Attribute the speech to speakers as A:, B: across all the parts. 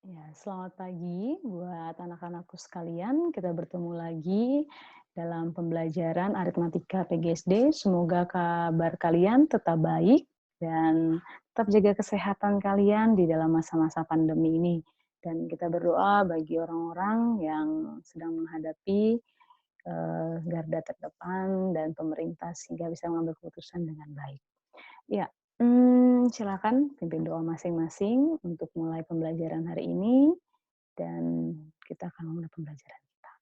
A: Ya, selamat pagi buat anak-anakku sekalian. Kita bertemu lagi dalam pembelajaran aritmatika PGSD. Semoga kabar kalian tetap baik dan tetap jaga kesehatan kalian di dalam masa-masa pandemi ini. Dan kita berdoa bagi orang-orang yang sedang menghadapi garda terdepan dan pemerintah sehingga bisa mengambil keputusan dengan baik. Ya, silakan pimpin doa masing-masing untuk mulai pembelajaran hari ini. Dan kita akan memulai pembelajaran kita.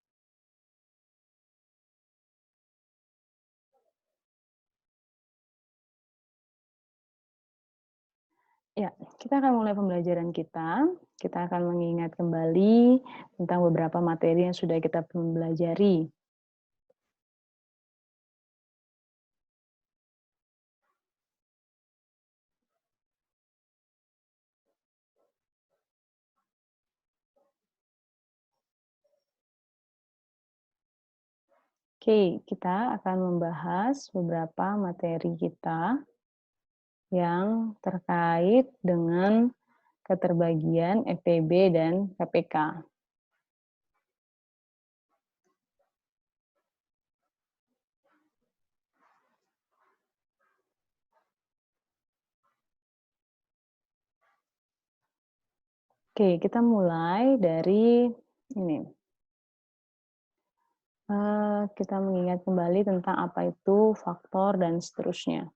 A: Ya, kita akan mulai pembelajaran kita. Kita akan mengingat kembali tentang beberapa materi yang sudah kita pelajari. Oke, kita akan membahas beberapa materi kita yang terkait dengan keterbagian FPB dan KPK. Oke, kita mulai dari ini. Kita mengingat kembali tentang apa itu faktor dan seterusnya.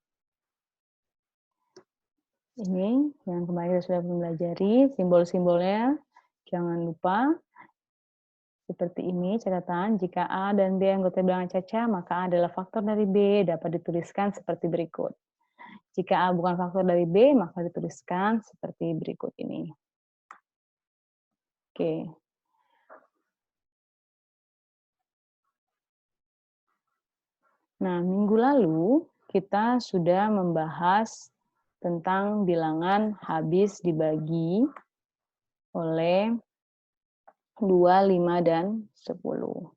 A: Ini yang kemarin kita sudah pelajari, simbol-simbolnya jangan lupa. Seperti ini catatan, jika A dan B anggota bilangan caca, maka A adalah faktor dari B, dapat dituliskan seperti berikut. Jika A bukan faktor dari B, maka dituliskan seperti berikut ini. Oke. Nah, minggu lalu kita sudah membahas tentang bilangan habis dibagi oleh 2, 5, dan 10.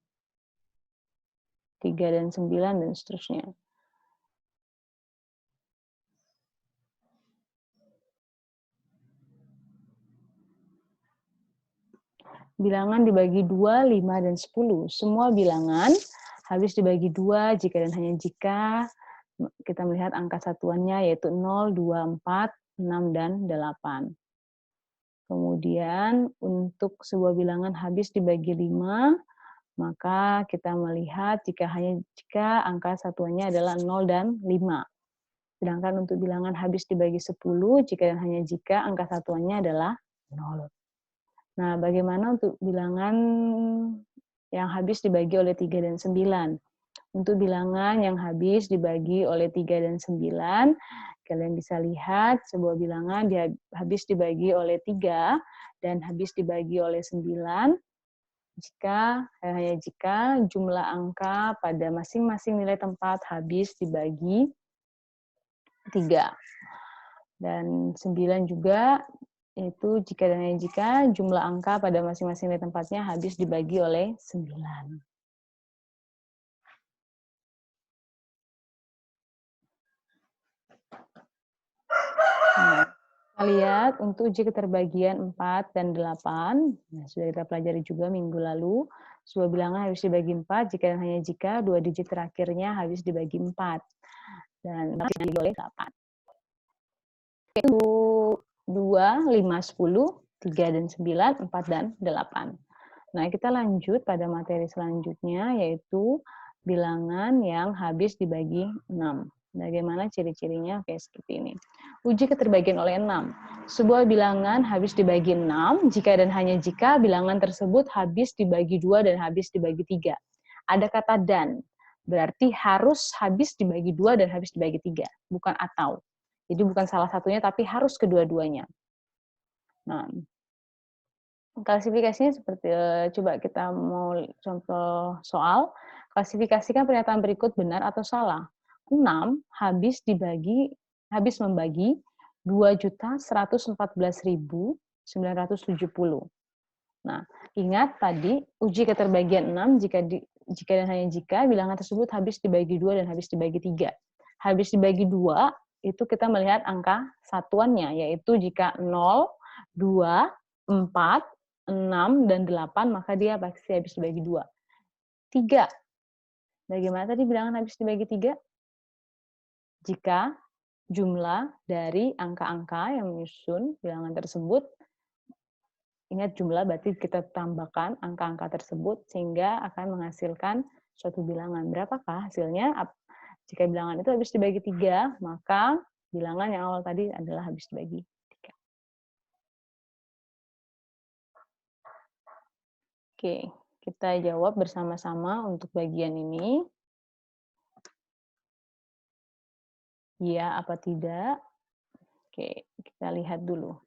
A: 3 dan 9 dan seterusnya. Bilangan dibagi 2, 5, dan 10. Semua bilangan habis dibagi 2 jika dan hanya jika kita melihat angka satuannya yaitu 0, 2, 4, 6, dan 8. Kemudian untuk sebuah bilangan habis dibagi 5, maka kita melihat jika angka satuannya adalah 0 dan 5. Sedangkan untuk bilangan habis dibagi 10, jika dan hanya jika angka satuannya adalah 0. Nah, bagaimana untuk bilangan yang habis dibagi oleh 3 dan 9? Untuk bilangan yang habis dibagi oleh 3 dan 9, kalian bisa lihat sebuah bilangan habis dibagi oleh 3 dan habis dibagi oleh 9 hanya jika jumlah angka pada masing-masing nilai tempat habis dibagi 3. Dan 9 juga itu jika dan hanya jika jumlah angka pada masing-masing nilai tempatnya habis dibagi oleh 9. Nah, kita lihat untuk uji keterbagian 4 dan 8, sudah kita pelajari juga minggu lalu, sebuah bilangan habis dibagi 4 jika dan hanya jika 2 digit terakhirnya habis dibagi 4. Dan dibagi oleh 8. Itu 2, 5, 10, 3 dan 9, 4 dan 8. Nah, kita lanjut pada materi selanjutnya, yaitu bilangan yang habis dibagi 6. Bagaimana ciri-cirinya? Oke, seperti ini. Uji keterbagian oleh 6. Sebuah bilangan habis dibagi 6 jika dan hanya jika bilangan tersebut habis dibagi 2 dan habis dibagi 3. Ada kata dan, berarti harus habis dibagi 2 dan habis dibagi 3, bukan atau. Jadi bukan salah satunya, tapi harus kedua-duanya. Nah, klasifikasinya seperti, coba kita mau contoh soal, klasifikasikan pernyataan berikut benar atau salah. 6 habis membagi 2.114.970. Nah, ingat tadi uji keterbagian 6 jika dan hanya jika bilangan tersebut habis dibagi 2 dan habis dibagi 3. Habis dibagi 2 itu kita melihat angka satuannya, yaitu jika 0, 2, 4, 6, dan 8, maka dia pasti habis dibagi 2. 3. Bagaimana tadi bilangan habis dibagi 3? Jika jumlah dari angka-angka yang menyusun bilangan tersebut, ingat jumlah berarti kita tambahkan angka-angka tersebut sehingga akan menghasilkan suatu bilangan. Berapakah hasilnya? Jika bilangan itu habis dibagi 3, maka bilangan yang awal tadi adalah habis dibagi 3. Oke, kita jawab bersama-sama untuk bagian ini. Iya apa tidak? Oke, kita lihat dulu.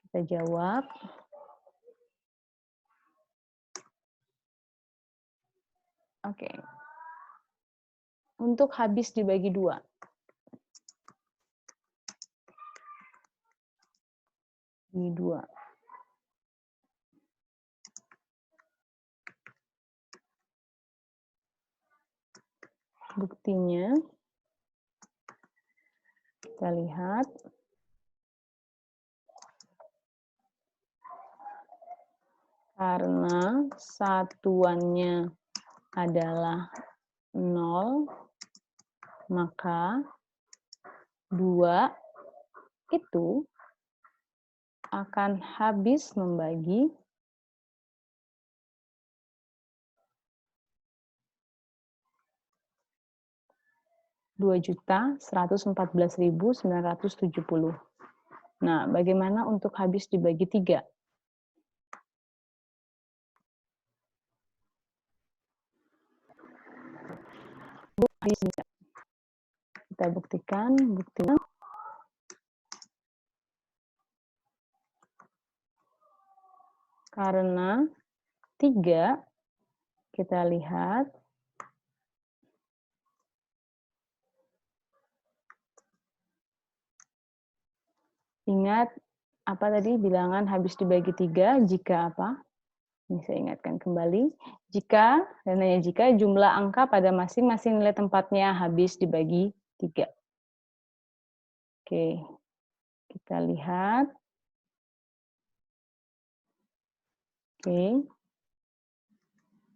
A: Kita jawab. Oke. Untuk habis dibagi 2. Bagi 2. Buktinya, kita lihat. Karena satuannya adalah 0, maka 2 itu akan habis membagi 2.114.970. Nah, bagaimana untuk habis dibagi 3? Kita buktikan, buktinya. Karena 3, kita lihat, ingat apa tadi bilangan habis dibagi 3 jika apa? Ini saya ingatkan kembali. Jika, dan hanya jika jumlah angka pada masing-masing nilai tempatnya habis dibagi 3. Oke, kita lihat. Oke.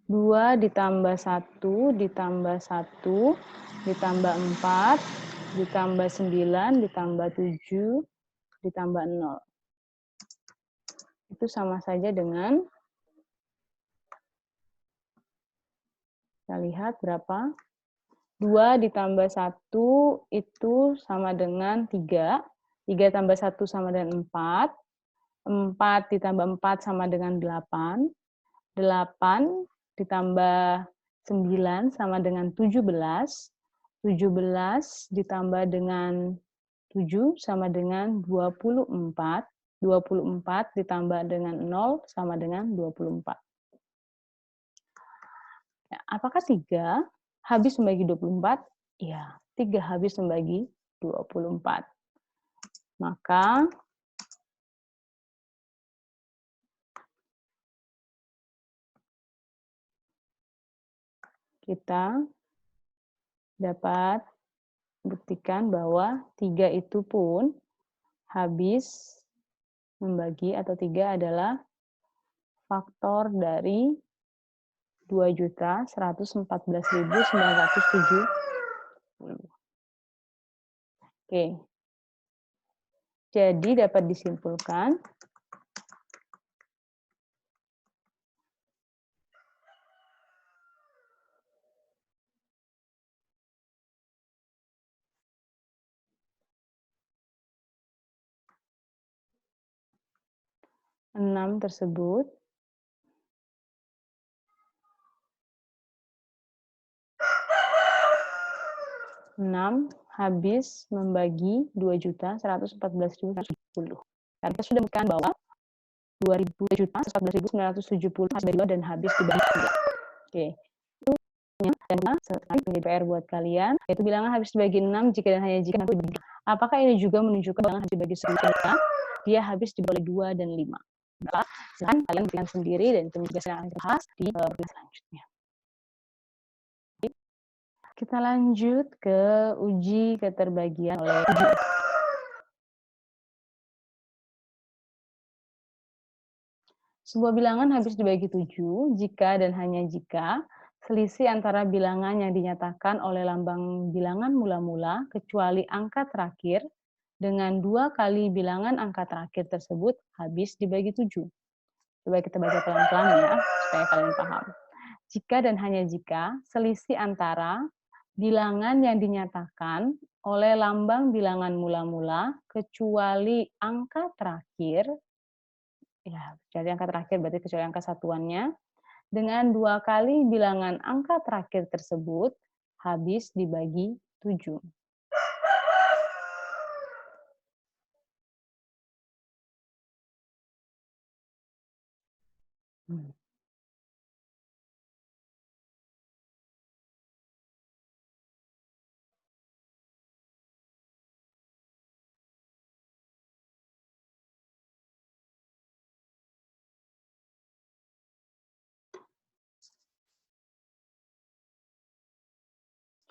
A: 2 ditambah 1, ditambah 1, ditambah 4, ditambah 9, ditambah 7, ditambah 0. Itu sama saja dengan, kita lihat berapa? 2 ditambah 1 itu sama dengan 3. 3 tambah 1 sama dengan 4. 4 ditambah 4 sama dengan 8. 8 ditambah 9 sama dengan 17. 17 ditambah dengan 7 sama dengan 24. 24 ditambah dengan 0 sama dengan 24. Ya, apakah 3 habis membagi 24? Iya, 3 habis membagi 24. Maka kita dapat buktikan bahwa 3 itu pun habis membagi atau 3 adalah faktor dari 2.114.970. Oke. Jadi dapat disimpulkan enam tersebut habis membagi 2.114.970. Kita sudah menemukan bahwa 2.114.970 dan habis dibagi 3. Oke. Itu menjadi PR buat kalian, yaitu bilangan habis dibagi 6 jika dan hanya jika. Apakah ini juga menunjukkan bilangan habis dibagi 1 dia habis dibagi 2 dan 5? Silahkan kalian bilang sendiri dan itu juga saya akan bahas di selanjutnya. Kita lanjut ke uji keterbagian oleh uji. Sebuah bilangan habis dibagi 7 jika dan hanya jika selisih antara bilangan yang dinyatakan oleh lambang bilangan mula-mula kecuali angka terakhir dengan 2 kali bilangan angka terakhir tersebut habis dibagi 7. Coba kita baca pelan-pelan ya, supaya kalian paham. Jika dan hanya jika selisih antara bilangan yang dinyatakan oleh lambang bilangan mula-mula kecuali angka terakhir, ya, kecuali angka terakhir berarti kecuali angka satuannya, dengan 2 kali bilangan angka terakhir tersebut habis dibagi 7.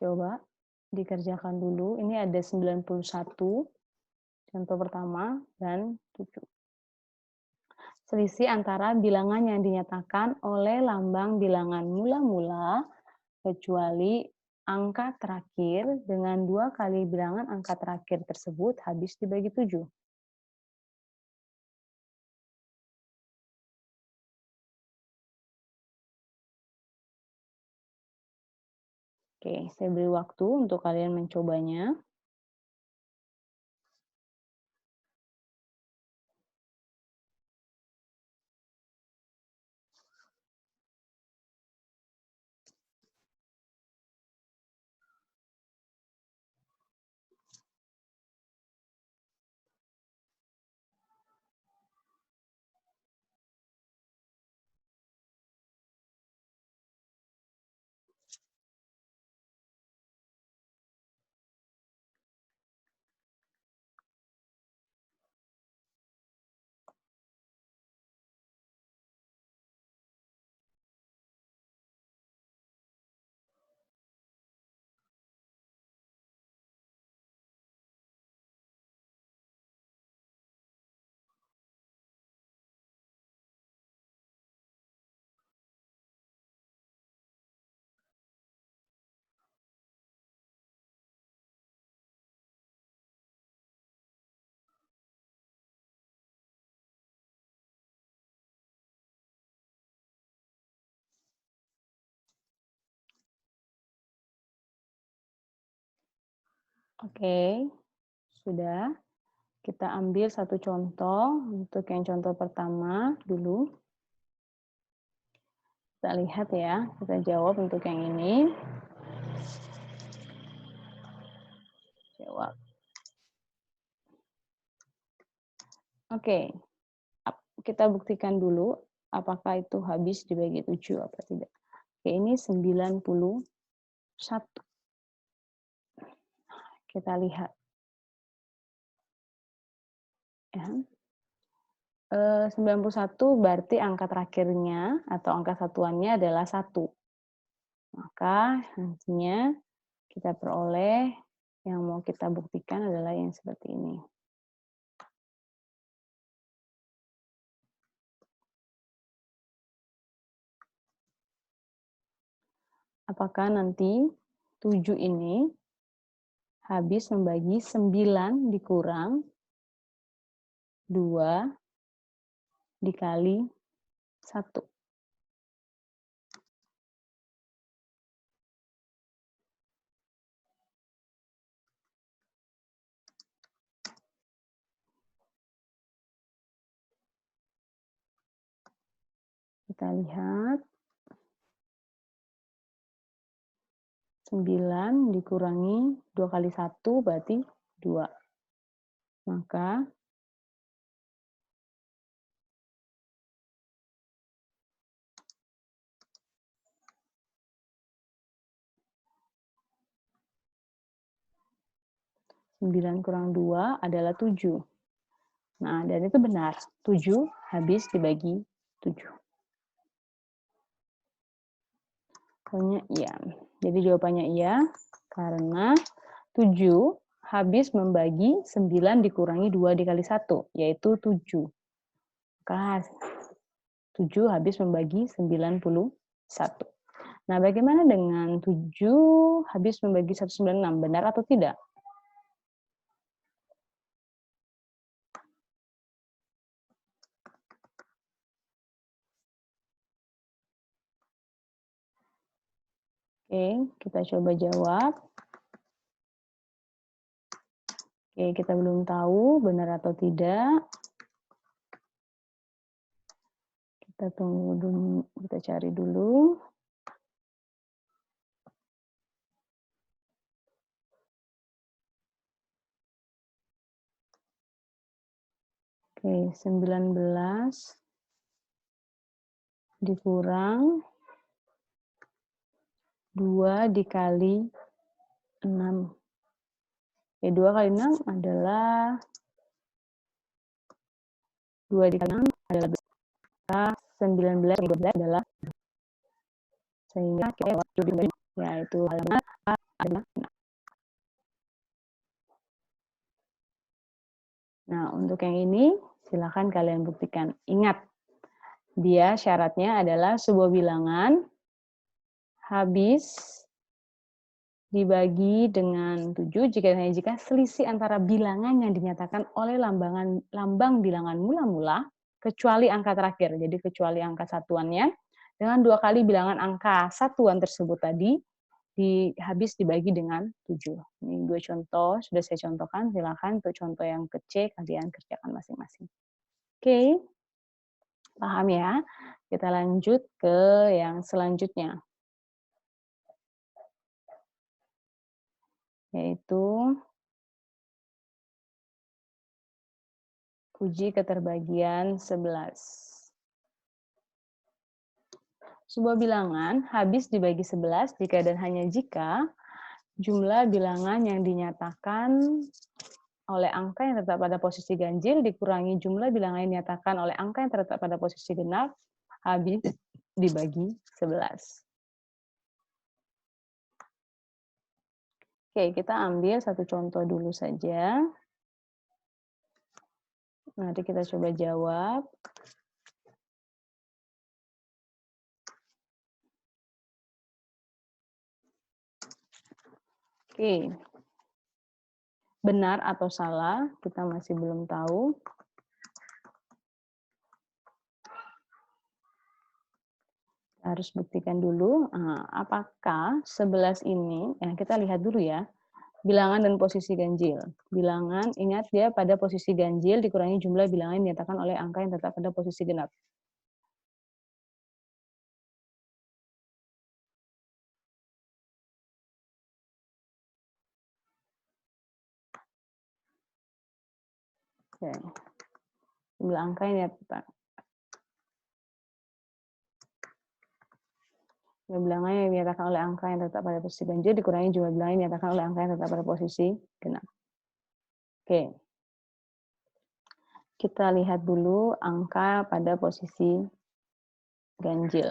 A: Coba dikerjakan dulu. Ini ada 91, contoh pertama, dan 7. Selisih antara bilangan yang dinyatakan oleh lambang bilangan mula-mula kecuali angka terakhir dengan 2 kali bilangan angka terakhir tersebut habis dibagi 7. Oke, saya beri waktu untuk kalian mencobanya. Oke, sudah. Kita ambil satu contoh, untuk yang contoh pertama dulu. Kita lihat ya, kita jawab untuk yang ini. Jawab. Oke, kita buktikan dulu apakah itu habis dibagi 7 apa tidak. Oke, ini 91. Kita lihat. Ya. 91 berarti angka terakhirnya atau angka satuannya adalah 1. Maka nantinya kita peroleh yang mau kita buktikan adalah yang seperti ini. Apakah nanti 7 ini habis membagi 9 dikurang 2 dikali 1. Kita lihat. 9 dikurangi 2 kali 1 berarti 2. Maka 9 kurang 2 adalah 7. Nah, dan itu benar. 7 habis dibagi 7. Jawabannya iya. Jadi jawabannya iya, karena 7 habis membagi 9 dikurangi 2 dikali 1, yaitu 7. Maka 7 habis membagi 91. Nah, bagaimana dengan 7 habis membagi 196, benar atau tidak? Oke, kita coba jawab. Oke, kita belum tahu benar atau tidak. Kita tunggu dulu, kita cari dulu. Oke, 19 dikurang 2 dikali 6. Oke, 2 kali 6 adalah 2 dikali 6 adalah 19 12 adalah, sehingga kita yaitu halaman A adalah 6. Nah, untuk yang ini silakan kalian buktikan. Ingat, dia syaratnya adalah sebuah bilangan habis dibagi dengan 7 jika selisih antara bilangan yang dinyatakan oleh lambang bilangan mula-mula kecuali angka terakhir. Jadi kecuali angka satuannya dengan 2 kali bilangan angka satuan tersebut tadi habis dibagi dengan 7. Ini 2 contoh sudah saya contohkan, silakan untuk contoh yang ke C kalian kerjakan masing-masing. Oke. Paham ya? Kita lanjut ke yang selanjutnya. Yaitu uji keterbagian 11. Sebuah bilangan habis dibagi 11 jika dan hanya jika jumlah bilangan yang dinyatakan oleh angka yang terletak pada posisi ganjil dikurangi jumlah bilangan yang dinyatakan oleh angka yang terletak pada posisi genap habis dibagi 11. Oke, kita ambil satu contoh dulu saja. Nanti kita coba jawab. Oke. Benar atau salah, kita masih belum tahu. Harus buktikan dulu, apakah 11 ini, kita lihat dulu ya, bilangan dan posisi ganjil. Bilangan, ingat dia pada posisi ganjil dikurangi jumlah bilangan yang dinyatakan oleh angka yang tetap pada posisi genap. Oke. Jumlah angka yang dinyatakan. Jumlah bilangan yang dinyatakan oleh angka yang tetap pada posisi ganjil dikurangi jumlah bilangan yang dinyatakan oleh angka yang tetap pada posisi genap. Oke. Kita lihat dulu angka pada posisi ganjil.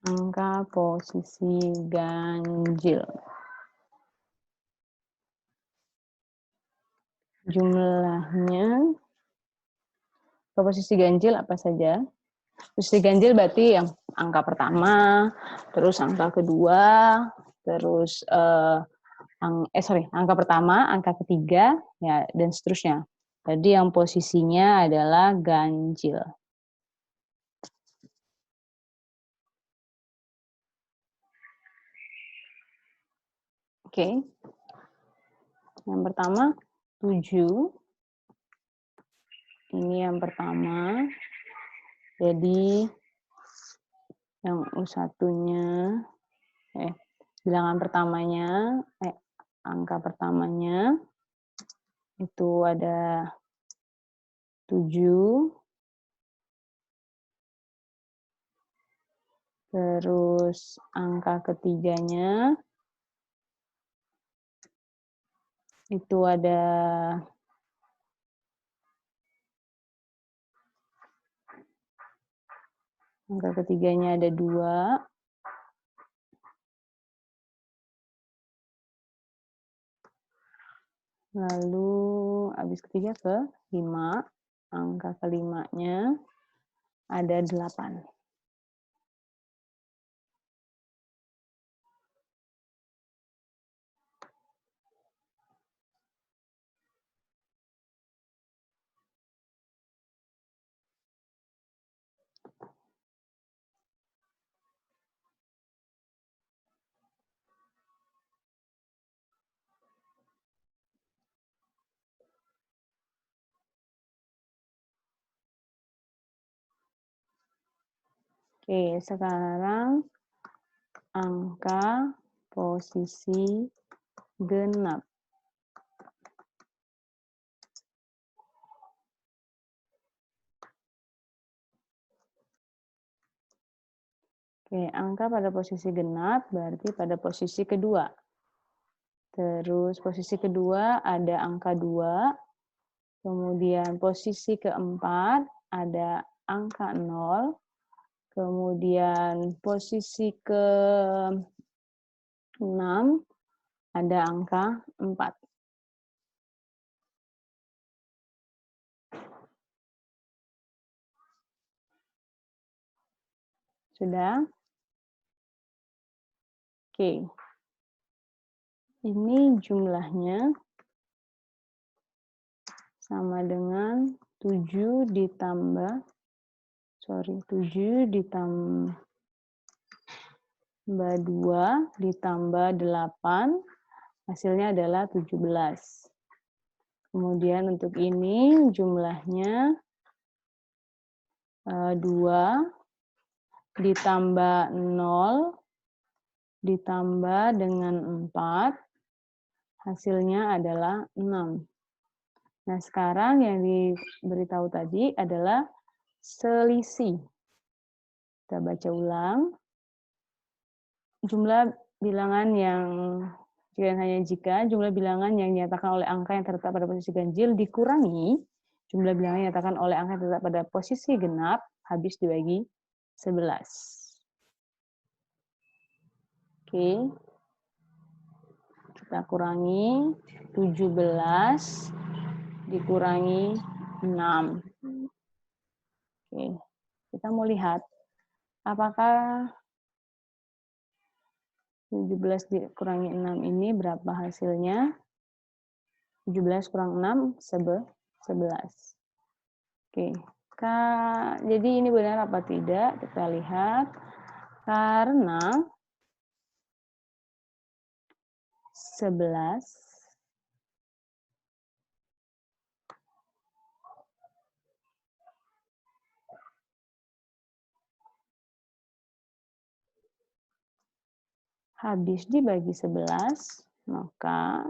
A: Angka posisi ganjil. Jumlahnya, posisi ganjil apa saja? Posisi ganjil berarti yang angka pertama, terus angka kedua, terus angka pertama, angka ketiga, ya dan seterusnya. Jadi yang posisinya adalah ganjil. Oke. Yang pertama 7. Ini yang pertama. Jadi yang U1-nya bilangan pertamanya, angka pertamanya itu ada 7. Terus angka ketiganya itu ada Angka ketiganya ada 2. Lalu habis ketiga ke 5. Angka kelimanya ada 8. Oke, sekarang angka posisi genap. Oke, angka pada posisi genap berarti pada posisi kedua. Terus posisi kedua ada angka 2. Kemudian posisi keempat ada angka 0. Kemudian posisi ke-6 ada angka 4. Sudah? Oke. Ini jumlahnya sama dengan 7 ditambah 7 ditambah 2 ditambah 8, hasilnya adalah 17. Kemudian untuk ini jumlahnya 2 ditambah 0 ditambah dengan 4, hasilnya adalah 6. Nah, sekarang yang diberitahu tadi adalah selisih. Kita baca ulang. Jumlah bilangan yang jika hanya jika jumlah bilangan yang dinyatakan oleh angka yang terletak pada posisi ganjil dikurangi jumlah bilangan yang dinyatakan oleh angka yang terletak pada posisi genap habis dibagi 11. Oke. Kita kurangi 17 dikurangi 6. Oke. Kita mau lihat apakah 17 dikurangi 6 ini berapa hasilnya? 17 kurang 6, 11. Oke. Jadi ini benar apa tidak? Kita lihat. Karena 11 habis dibagi 11, maka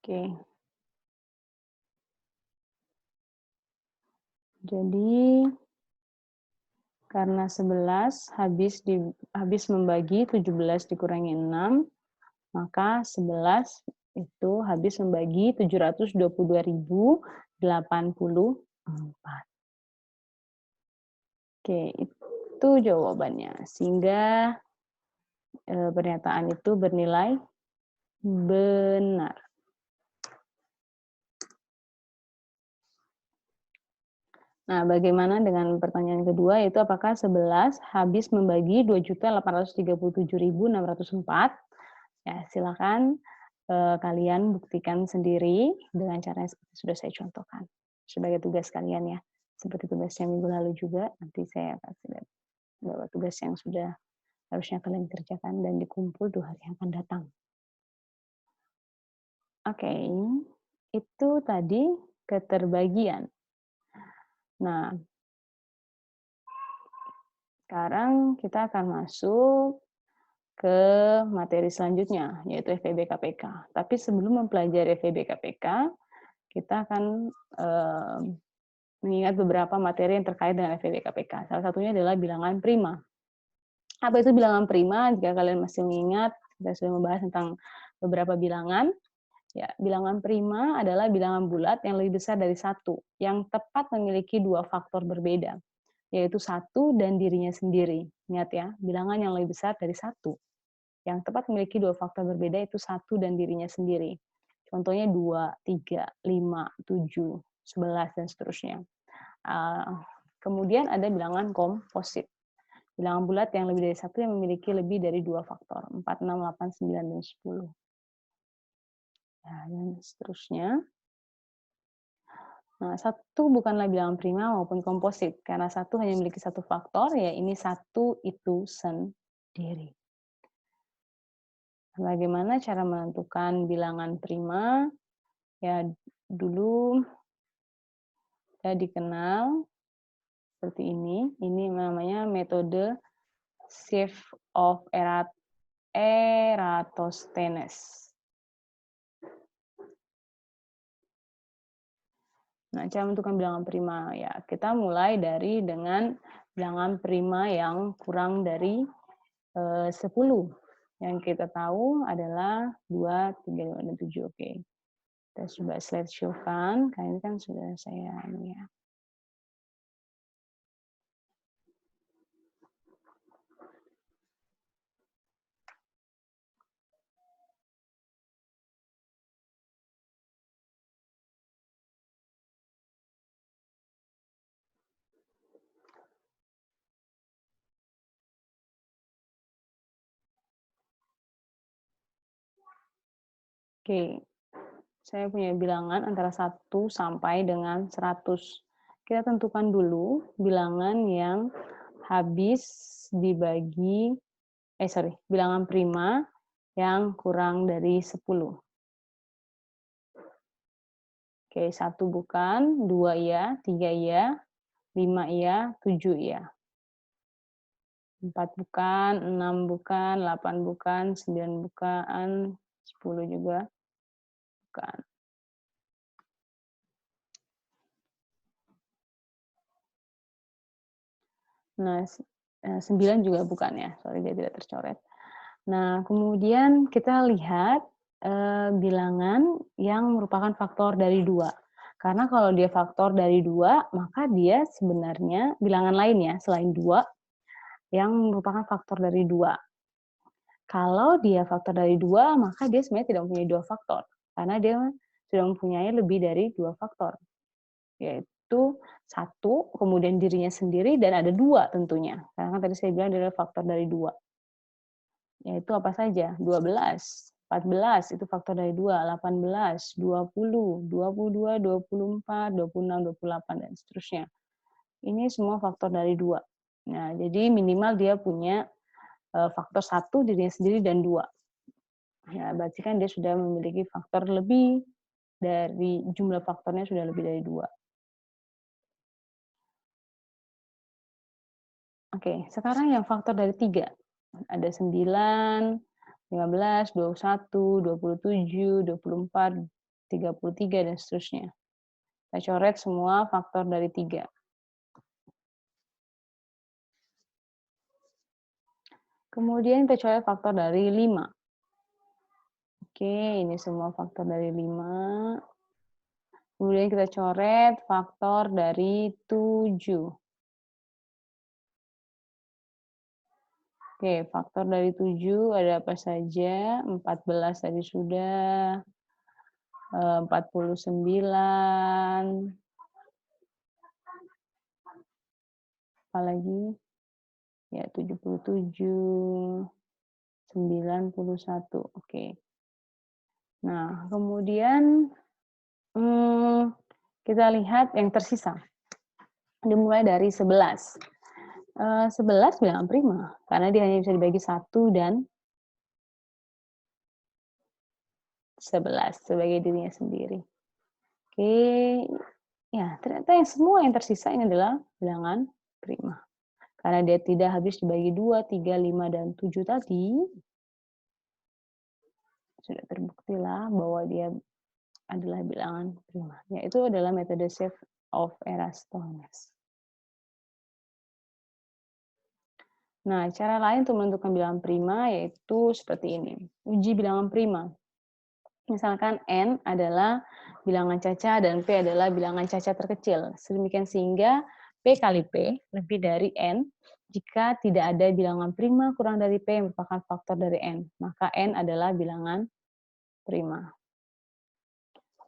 A: oke. Jadi karena 11 habis membagi 17 dikurangi 6, maka 11 itu habis membagi 722.084. Oke, itu jawabannya. Sehingga pernyataan itu bernilai benar. Nah, bagaimana dengan pertanyaan kedua, yaitu apakah 11 habis membagi 2.837.604? Ya, silakan kalian buktikan sendiri dengan cara yang seperti sudah saya contohkan. Sebagai tugas kalian ya. Seperti tugasnya minggu lalu juga, nanti saya kasih lihat beberapa tugas yang sudah harusnya kalian kerjakan dan dikumpul 2 hari yang akan datang. Oke, itu tadi keterbagian. Nah, sekarang kita akan masuk ke materi selanjutnya, yaitu FEB KPK. Tapi sebelum mempelajari FEB KPK, kita akan mengingat beberapa materi yang terkait dengan FEB KPK. Salah satunya adalah bilangan prima. Apa itu bilangan prima? Jika kalian masih mengingat, kita sudah membahas tentang beberapa bilangan. Ya, bilangan prima adalah bilangan bulat yang lebih besar dari 1, yang tepat memiliki 2 faktor berbeda, yaitu 1 dan dirinya sendiri. Ingat ya, bilangan yang lebih besar dari 1, yang tepat memiliki 2 faktor berbeda, yaitu 1 dan dirinya sendiri. Contohnya 2, 3, 5, 7, 11, dan seterusnya. Kemudian ada bilangan komposit. Bilangan bulat yang lebih dari 1 yang memiliki lebih dari 2 faktor, 4, 6, 8, 9, dan 10. Nah, dan seterusnya. Nah, 1 bukanlah bilangan prima maupun komposit, karena 1 hanya memiliki 1 faktor, ya ini 1 itu sendiri. Bagaimana cara menentukan bilangan prima? Ya, dulu ya dikenal seperti ini. Ini namanya metode Sieve of Eratosthenes. Nah, cara menentukan bilangan prima, ya kita mulai dengan bilangan prima yang kurang dari 10. Yang kita tahu adalah 2, 3, 5, dan 7. Oke. Kita coba slide show-kan, karena ini kan sudah saya ya. Oke, saya punya bilangan antara 1 sampai dengan 100. Kita tentukan dulu bilangan yang habis dibagi, bilangan prima yang kurang dari 10. Oke, 1 bukan, 2 iya, 3 iya, 5 iya, 7 iya. 4 bukan, 6 bukan, 8 bukan, 9 bukan, 10 juga bukan. Nah, 9 juga bukan ya, sorry dia tidak tercoret. Nah, kemudian kita lihat bilangan yang merupakan faktor dari 2. Karena kalau dia faktor dari 2, maka dia sebenarnya bilangan lain ya, selain 2, yang merupakan faktor dari 2. Kalau dia faktor dari 2, maka dia sebenarnya tidak mempunyai 2 faktor. Karena dia sudah mempunyai lebih dari 2 faktor. Yaitu 1, kemudian dirinya sendiri, dan ada 2 tentunya. Karena kan tadi saya bilang dia adalah faktor dari 2. Yaitu apa saja? 12, 14 itu faktor dari 2, 18, 20, 22, 24, 26, 28, dan seterusnya. Ini semua faktor dari 2. Nah, jadi minimal dia punya faktor 1, dirinya sendiri, dan 2. Ya, berarti kan dia sudah memiliki faktor lebih dari jumlah faktornya sudah lebih dari 2. Oke, sekarang yang faktor dari 3. Ada 9, 15, 21, 27, 24, 33, dan seterusnya. Kita coret semua faktor dari 3. Kemudian kita coret faktor dari 5. Oke, ini semua faktor dari 5. Kemudian kita coret faktor dari 7. Oke, faktor dari 7 ada apa saja? 14 tadi sudah, 49, berapa lagi? Ya, 77, 91, oke. Nah, kemudian kita lihat yang tersisa. Dimulai dari 11. 11 bilangan prima, karena dia hanya bisa dibagi 1 dan 11 sebagai dirinya sendiri. Oke, ya ternyata semua yang tersisa ini adalah bilangan prima. Karena dia tidak habis dibagi 2, 3, 5, dan 7 tadi, sudah terbuktilah bahwa dia adalah bilangan prima. Yaitu adalah metode Shape of Eratosthenes. Nah, cara lain untuk menentukan bilangan prima yaitu seperti ini. Uji bilangan prima. Misalkan N adalah bilangan caca dan P adalah bilangan caca terkecil. Sedemikian sehingga P kali P lebih dari N jika tidak ada bilangan prima kurang dari P yang merupakan faktor dari N. Maka N adalah bilangan prima.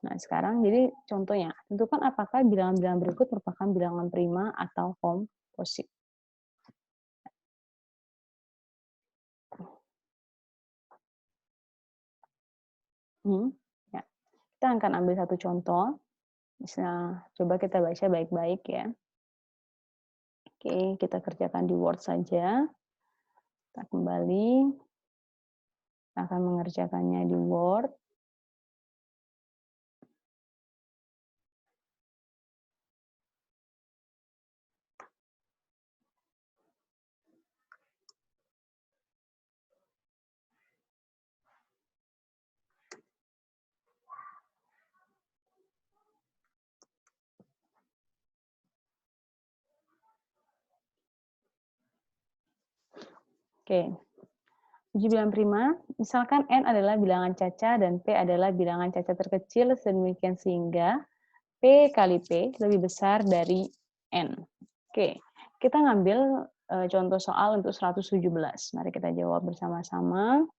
A: Nah, sekarang jadi contohnya, tentukan apakah bilangan-bilangan berikut merupakan bilangan prima atau komposit. Ya. Kita akan ambil satu contoh. Bisa coba kita baca baik-baik ya. Oke, kita kerjakan di Word saja. Kita kembali. Kita akan mengerjakannya di Word. Oke. Uji bilangan prima, misalkan N adalah bilangan caca dan P adalah bilangan caca terkecil sedemikian sehingga P kali P lebih besar dari N. Oke, kita ngambil contoh soal untuk 117. Mari kita jawab bersama-sama.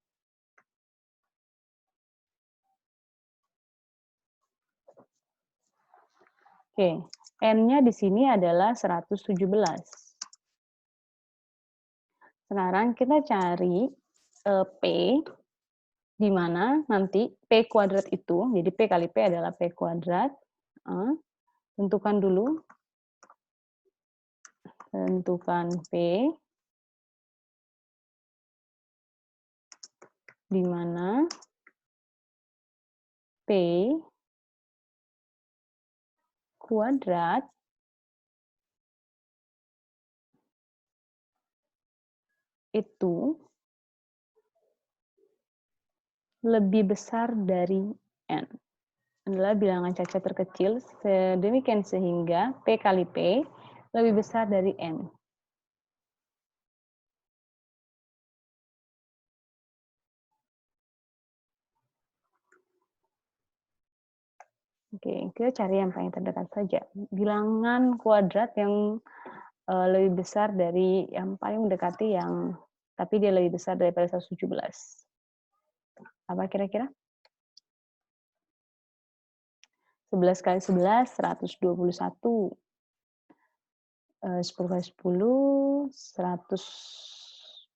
A: Oke, N-nya di sini adalah 117. Sekarang kita cari P, di mana nanti P kuadrat itu, jadi P kali P adalah P kuadrat. Tentukan dulu. Tentukan P, di mana P kuadrat itu lebih besar dari N. Adalah bilangan caca terkecil, sedemikian sehingga P kali P lebih besar dari N. Oke, kita cari yang paling terdekat saja. Bilangan kuadrat yang lebih besar dari yang paling mendekati yang, tapi dia lebih besar daripada 117. Apa kira-kira? 11 kali 11, 121. 10 kali 10, 100.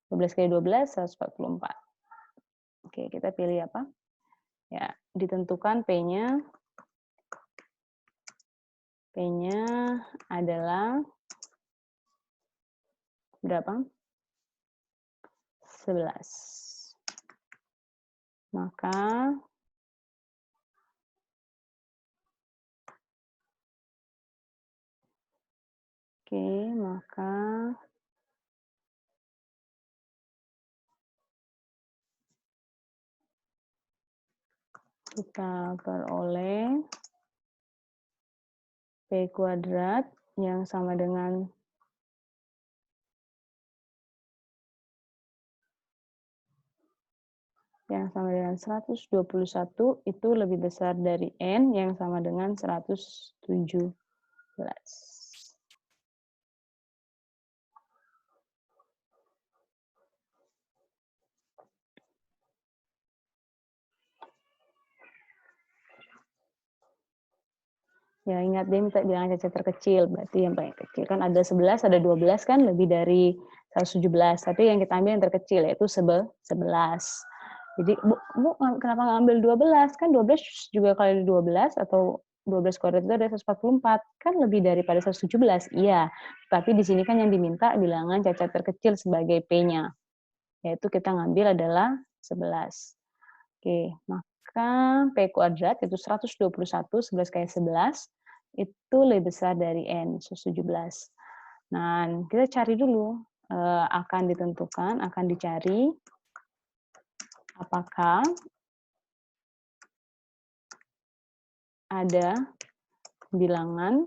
A: 12 kali 12, 144. Oke, kita pilih apa? Ya, ditentukan P-nya. P-nya adalah berapa? 11. Maka kita peroleh P kuadrat yang sama dengan 121 itu lebih besar dari N yang sama dengan 117. Ya ingat dia minta bilangan cacat terkecil, berarti yang paling kecil. Kan ada 11, ada 12 kan lebih dari 117. Tapi yang kita ambil yang terkecil yaitu 11. Jadi, Bu kenapa nggak ambil 12? Kan 12 juga kali 12 atau 12 kuadrat itu ada 144. Kan lebih daripada 117. Iya, tapi di sini kan yang diminta bilangan cacat terkecil sebagai P-nya. Yaitu kita ngambil adalah 11. Oke, maka P kuadrat itu 121, 11 kali 11, itu lebih besar dari N, 117. Nah, kita cari dulu, akan ditentukan, akan dicari apakah ada bilangan,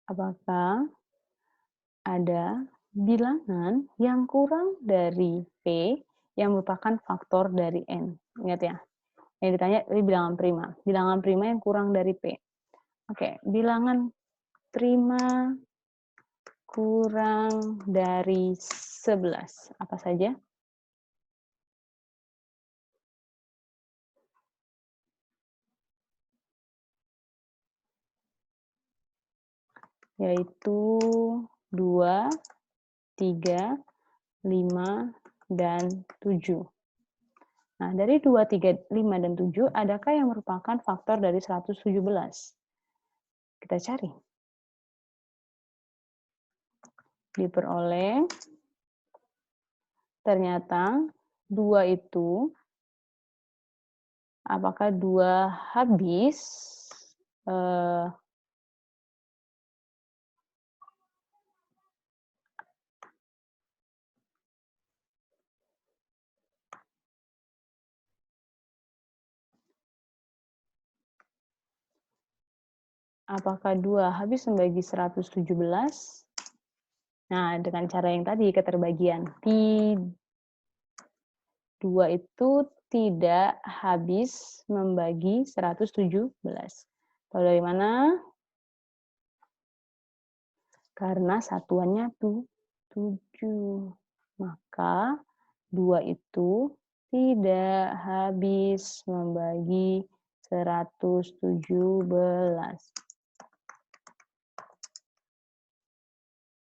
A: apakah ada bilangan yang kurang dari P yang merupakan faktor dari N. Ingat ya, yang ditanya ini bilangan prima. Bilangan prima yang kurang dari P. Oke, bilangan prima kurang dari 11. Apa saja? Yaitu 2, 3, 5, dan 7. Nah, dari 2, 3, 5, dan 7, adakah yang merupakan faktor dari 117? Kita cari. Diperoleh, ternyata 2 itu, apakah 2 habis, apakah 2 habis membagi 117? Nah, dengan cara yang tadi, keterbagian. 2 itu tidak habis membagi 117. Tahu dari mana? Karena satuannya 7. Maka 2 itu tidak habis membagi 117.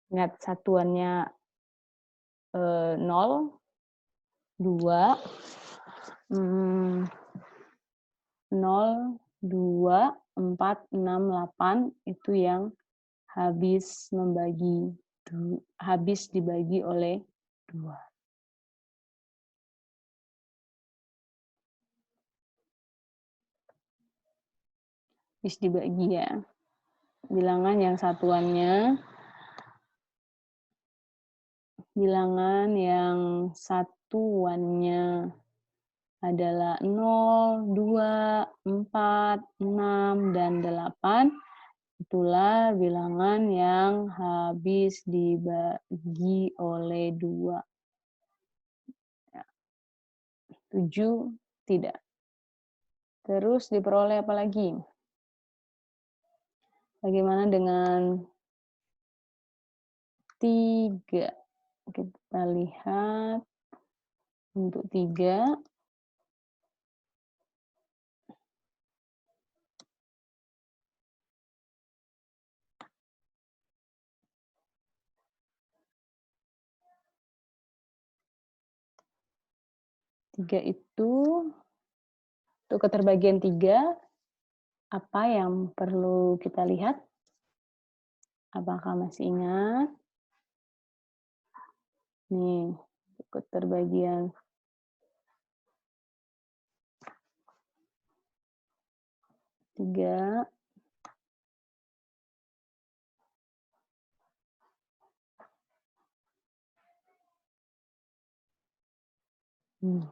A: Ingat satuannya 0, 2, 0, 2, 4, 6, 8 itu yang habis dibagi oleh 2. Habis dibagi ya. Bilangan yang satuannya adalah 0, 2, 4, 6, dan 8. Itulah bilangan yang habis dibagi oleh 2. 7 tidak. Terus diperoleh apa lagi? Bagaimana dengan 3? Kita lihat untuk 3. 3 itu, untuk keterbagian 3, apa yang perlu kita lihat? Apakah masih ingat? Nih, untuk keterbagian 3,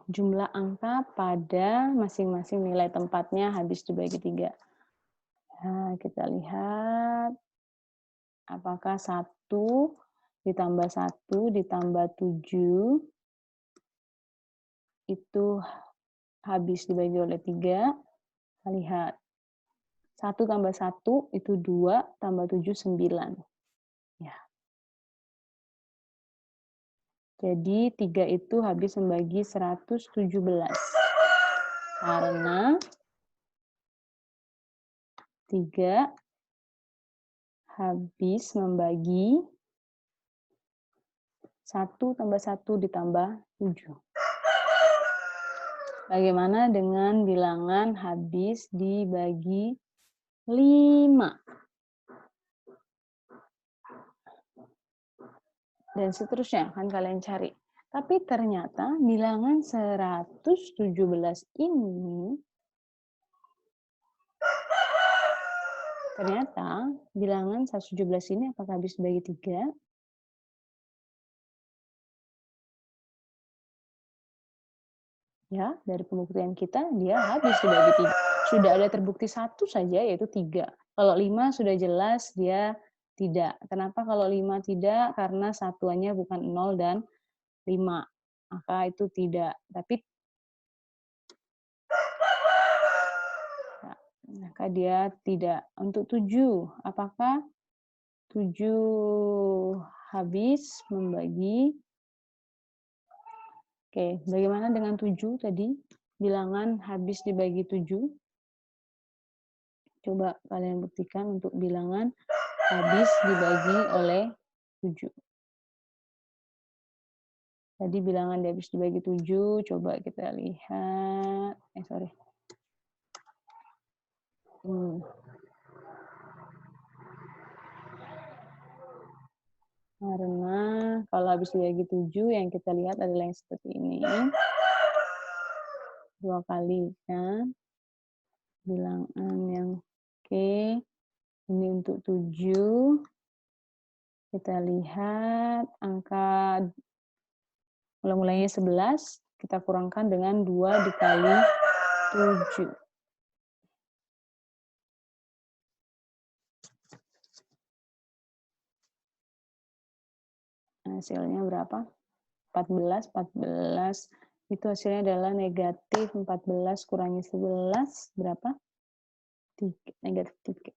A: jumlah angka pada masing-masing nilai tempatnya habis dibagi 3. Nah, kita lihat apakah 1 ditambah 1 ditambah 7 itu habis dibagi oleh 3. Kita lihat. 1 tambah 1 itu 2, tambah 7, 9. Ya. Jadi 3 itu habis membagi 117. Karena 3 habis membagi 1 tambah 1 ditambah 7. Bagaimana dengan bilangan habis dibagi 5? Dan seterusnya akan kalian cari. Tapi ternyata bilangan 117 ini apakah habis dibagi 3? Ya, dari pembuktian kita dia habis dibagi 3. Sudah ada terbukti 1 saja, yaitu 3. Kalau 5 sudah jelas dia tidak. Kenapa kalau 5 tidak? Karena satuannya bukan 0 dan 5. Maka itu tidak. Tapi maka dia tidak. Untuk 7, apakah 7 habis membagi? Oke, bagaimana dengan 7 tadi? Bilangan habis dibagi 7. Coba kalian buktikan untuk bilangan habis dibagi oleh 7. Tadi bilangan habis dibagi 7, coba kita lihat. Karena kalau habis dibagi 7, yang kita lihat adalah yang seperti ini. 2 kali, kan? Bilangan yang oke. Ini untuk 7. Kita lihat angka mulai-mulainya 11, kita kurangkan dengan 2 dikali 7. Hasilnya berapa? 14. 14 itu hasilnya adalah negatif 14 kurangi 11 berapa? 3, negatif 3.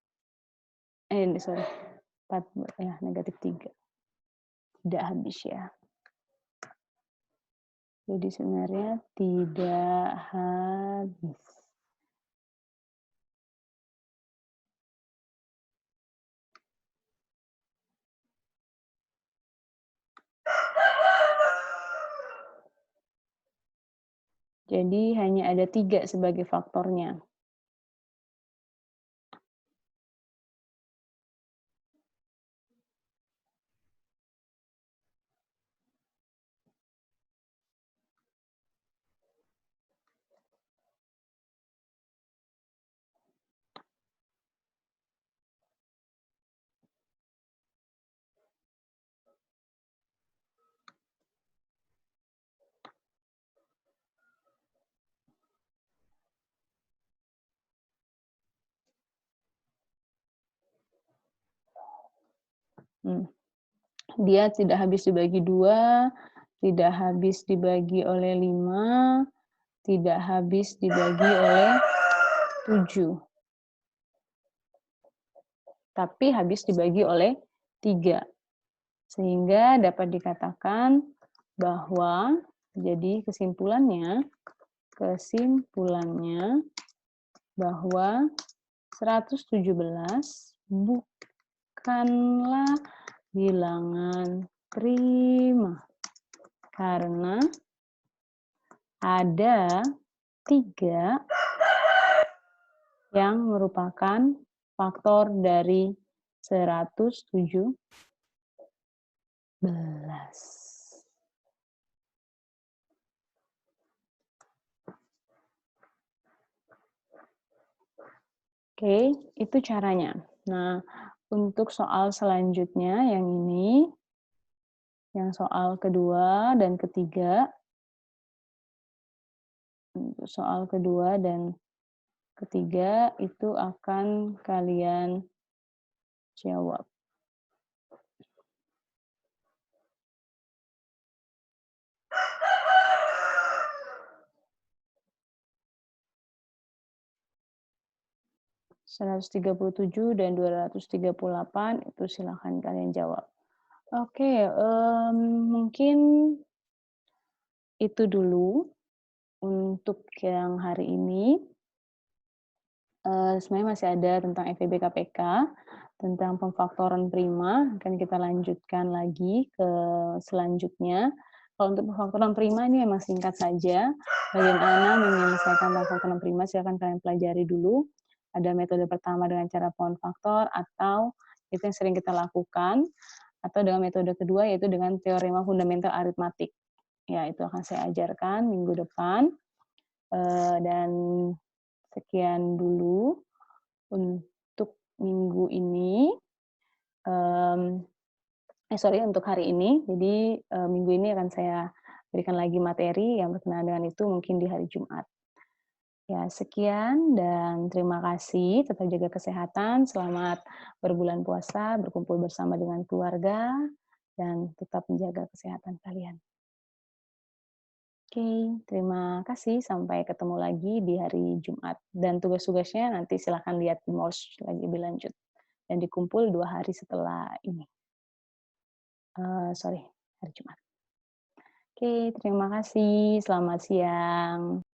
A: Sorry. 4, ya, negatif 3. Tidak habis ya. Jadi sebenarnya tidak habis. Jadi hanya ada 3 sebagai faktornya. Dia tidak habis dibagi 2, tidak habis dibagi oleh 5, tidak habis dibagi oleh 7. Tapi habis dibagi oleh 3. Sehingga dapat dikatakan bahwa, jadi kesimpulannya bahwa 117 bukanlah bilangan prima karena ada 3 yang merupakan faktor dari 117. Oke, itu caranya. Nah, untuk soal selanjutnya yang ini, yang soal kedua dan ketiga, untuk soal kedua dan ketiga itu akan kalian jawab. (137) dan 238 itu silahkan kalian jawab. Oke, mungkin itu dulu untuk yang hari ini, sebenarnya masih ada tentang FEB KPK, tentang pemfaktoran prima, akan kita lanjutkan lagi ke selanjutnya. Kalau untuk pemfaktoran prima ini memang singkat saja, bagaimana menyelesaikan pemfaktoran prima silakan kalian pelajari dulu. Ada metode pertama dengan cara pohon faktor atau itu yang sering kita lakukan, atau dengan metode kedua yaitu dengan teorema fundamental aritmatik. Ya, itu akan saya ajarkan minggu depan. Dan sekian dulu untuk minggu ini. Untuk hari ini. Jadi, minggu ini akan saya berikan lagi materi yang berkenaan dengan itu mungkin di hari Jumat. Ya, sekian dan terima kasih. Tetap jaga kesehatan, selamat berbulan puasa, berkumpul bersama dengan keluarga, dan tetap menjaga kesehatan kalian. Oke, terima kasih. Sampai ketemu lagi di hari Jumat. Dan tugas-tugasnya nanti silahkan lihat di MOS lagi lebih lanjut. Dan dikumpul 2 hari setelah ini. Sorry, hari Jumat. Oke, terima kasih. Selamat siang.